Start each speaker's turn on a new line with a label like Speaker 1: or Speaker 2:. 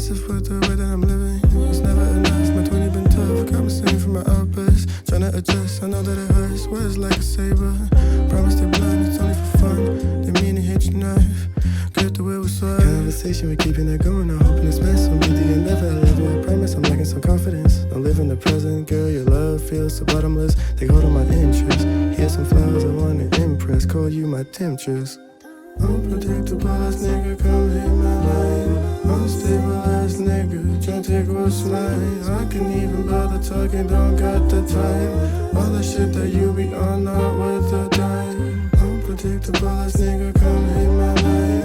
Speaker 1: Obsessive with the way that I'm living. It's never enough, my 20 been tough. Got me singing from my outburst. Tryna adjust, I know that it hurts. Words like a saber. Promise they're blunt, it's only for fun. They mean to hit your knife. Grip the wheel with sword. Conversation, we're keeping it going. I'm hoping this mess won't be the end of it. I love you, I promise I'm lacking some confidence. Don't live in the present, girl, your love feels so bottomless. Take hold of my interest. Here's some flowers I wanna impress. Call you my temptress. Unpredictable ass nigga, come hit my line. Unstable ass nigga, tryna take what's mine. I can't even bother talking, don't got the time. All the shit that you be on, not worth the dime. Unpredictable ass nigga, come hit my line.